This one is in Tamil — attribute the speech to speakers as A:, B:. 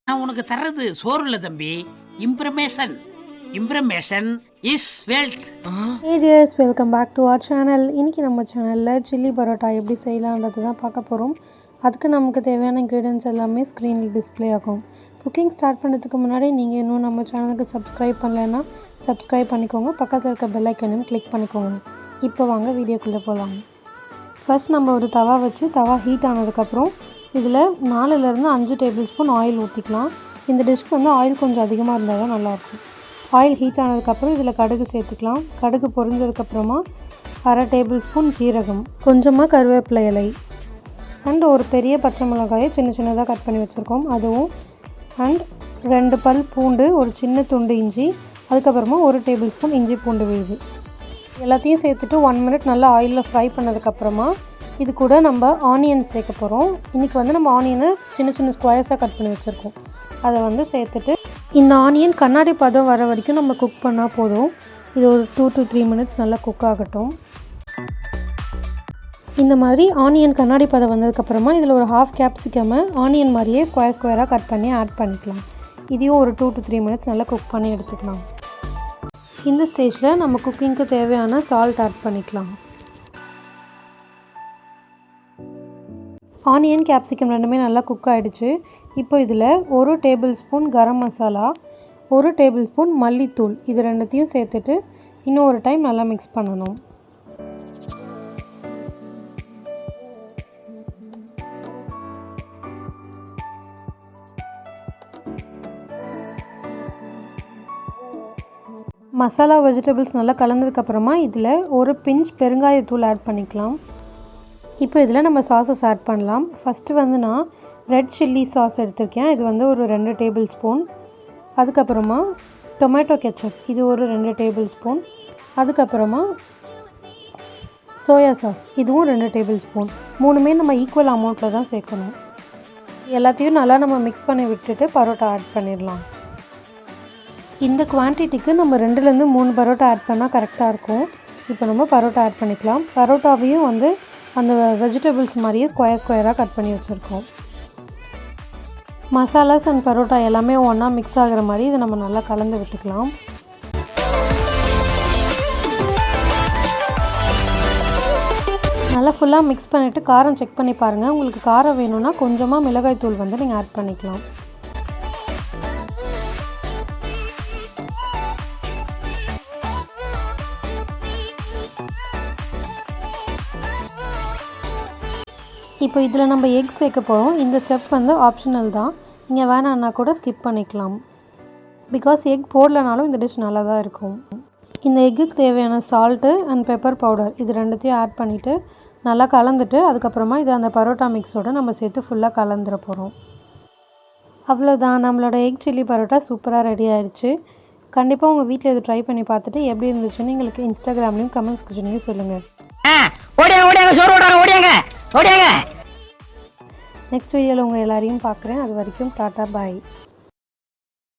A: நான் உனக்கு தர்றது சோறு இல்லை தம்பி, இம்ப்ரமேஷன். இம்ப்ரமேஷன் is wealth.
B: Hey dears, welcome back to our channel. இன்னைக்கு நம்ம சேனலில் சில்லி பரோட்டா எப்படி செய்யலான்றது தான் பார்க்க போகிறோம். அதுக்கு நமக்கு தேவையான இன்க்ரீடியன்ஸ் எல்லாமே ஸ்க்ரீனில் டிஸ்பிளே ஆகும். குக்கிங் ஸ்டார்ட் பண்ணுறதுக்கு முன்னாடி நீங்கள் இன்னும் நம்ம சேனலுக்கு சப்ஸ்கிரைப் பண்ணலைன்னா சப்ஸ்கிரைப் பண்ணிக்கோங்க. பக்கத்தில் இருக்க பெல் ஐக்கனையும் கிளிக் பண்ணிக்கோங்க. இப்போ வாங்க வீடியோக்குள்ளே போகலாம். ஃபர்ஸ்ட் நம்ம ஒரு தவா வச்சு தவா ஹீட் ஆனதுக்கப்புறம் இதில் 4லேருந்து 5 டேபிள் ஸ்பூன் ஆயில் ஊற்றிக்கலாம். இந்த டிஷ்க்கு வந்து ஆயில் கொஞ்சம் அதிகமாக இருந்தால் தான் நல்லாயிருக்கும். ஆயில் ஹீட் ஆனதுக்கப்புறம் இதில் கடுகு சேர்த்துக்கலாம். கடுகு பொரிஞ்சதுக்கப்புறமா 1/2 டேபிள் ஸ்பூன் ஜீரகம், கொஞ்சமாக கருவேப்பிலை இலை அண்ட் ஒரு பெரிய பச்சை மிளகாயை சின்ன சின்னதாக கட் பண்ணி வச்சுருக்கோம் அதுவும், அண்ட் 2 பல் பூண்டு, ஒரு சின்ன துண்டு இஞ்சி, அதுக்கப்புறமா 1 டேபிள் ஸ்பூன் இஞ்சி பூண்டு விழுது எல்லாத்தையும் சேர்த்துட்டு 1 மினிட் நல்லா ஆயிலில் ஃப்ரை பண்ணதுக்கப்புறமா இது கூட நம்ம ஆனியன் சேர்க்க போகிறோம். இன்றைக்கி வந்து நம்ம ஆனியனை சின்ன சின்ன ஸ்கொயர்ஸாக கட் பண்ணி வச்சுருக்கோம். அதை வந்து சேர்த்துட்டு இந்த ஆனியன் கண்ணாடி பதம் வர வரைக்கும் நம்ம குக் பண்ணால் போதும். இது ஒரு 2 to 3 மினிட்ஸ் நல்லா குக் ஆகட்டும். இந்த மாதிரி ஆனியன் கண்ணாடி பதம் வந்ததுக்கப்புறமா இதில் ஒரு 1/2 கேப்சிகம்மை ஆனியன் மாதிரியே ஸ்கொயராக கட் பண்ணி ஆட் பண்ணிக்கலாம். இதையும் ஒரு 2 to 3 மினிட்ஸ் நல்லா குக் பண்ணி எடுத்துக்கலாம். இந்த ஸ்டேஜில் நம்ம குக்கிங்க்கு தேவையான சால்ட் ஆட் பண்ணிக்கலாம். ஆனியன் கேப்சிகம் ரெண்டுமே நல்லா குக் ஆகிடுச்சு. இப்போ இதில் 1 table spoon garam masala, 1 table spoon மல்லித்தூள், இது ரெண்டுத்தையும் சேர்த்துட்டு இன்னும் ஒரு டைம் நல்லா மிக்ஸ் பண்ணணும். மசாலா வெஜிடபிள்ஸ் நல்லா கலந்ததுக்கப்புறமா இதில் ஒரு பிஞ்ச் பெருங்காயத்தூள் ஆட் பண்ணிக்கலாம். இப்போ இதில் நம்ம சாஸஸ் ஆட் பண்ணலாம். ஃபஸ்ட்டு வந்து நான் ரெட் சில்லி சாஸ் எடுத்திருக்கேன். இது வந்து ஒரு 2 டேபிள் ஸ்பூன். அதுக்கப்புறமா டொமேட்டோ கெச்சப், இது ஒரு 2 டேபிள் ஸ்பூன். அதுக்கப்புறமா சோயா சாஸ், இதுவும் 2 டேபிள் ஸ்பூன். 3மே நம்ம ஈக்குவல் அமௌண்ட்டில் தான் சேர்க்கணும். எல்லாத்தையும் நல்லா நம்ம மிக்ஸ் பண்ணி விட்டுட்டு பரோட்டா ஆட் பண்ணிடலாம். இந்த குவான்டிட்டிக்கு நம்ம 2லேருந்து 3 பரோட்டா ஆட் பண்ணால் கரெக்டாக இருக்கும். இப்போ நம்ம பரோட்டா ஆட் பண்ணிக்கலாம். பரோட்டாவையும் வந்து அந்த வெஜிடபிள்ஸ் மாதிரியே ஸ்கொயராக கட் பண்ணி வச்சுருக்கோம். மசாலாஸ் அண்ட் பரோட்டா எல்லாமே ஒன்றா மிக்ஸ் ஆகிற மாதிரி இதை நம்ம நல்லா கலந்து விட்டுக்கலாம். நல்லா ஃபுல்லாக மிக்ஸ் பண்ணிவிட்டு காரம் செக் பண்ணி பாருங்கள். உங்களுக்கு காரம் வேணும்னா கொஞ்சமாக மிளகாய் தூள் வந்து நீங்கள் ஆட் பண்ணிக்கலாம். இப்போ இதில் நம்ம எக் சேர்க்க போகிறோம். இந்த ஸ்டெப் வந்து ஆப்ஷனல் தான், நீங்கள் வேணான்னா கூட ஸ்கிப் பண்ணிக்கலாம். பிகாஸ் எக் போடலனாலும் இந்த டிஷ் நல்லா தான் இருக்கும். இந்த எக்குக்கு தேவையான சால்ட்டு அண்ட் பெப்பர் பவுடர் இது ரெண்டுத்தையும் ஆட் பண்ணிவிட்டு நல்லா கலந்துட்டு அதுக்கப்புறமா இதை அந்த பரோட்டா மிக்ஸோடு நம்ம சேர்த்து ஃபுல்லாக கலந்துட போகிறோம். அவ்வளோதான், நம்மளோட எக் சில்லி பரோட்டா சூப்பராக ரெடி ஆகிடுச்சு. கண்டிப்பாக உங்கள் வீட்டில் இது ட்ரை பண்ணி பார்த்துட்டு எப்படி இருந்துச்சுன்னு எங்களுக்கு இன்ஸ்டாகிராம்லேயும் கமெண்ட்ஸ் செக்ஷன்லையும் சொல்லுங்கள். நெக்ஸ்ட் வீடியோவில் உங்கள் எல்லாரையும் பார்க்குறேன். அது வரைக்கும் டாட்டா பாய்.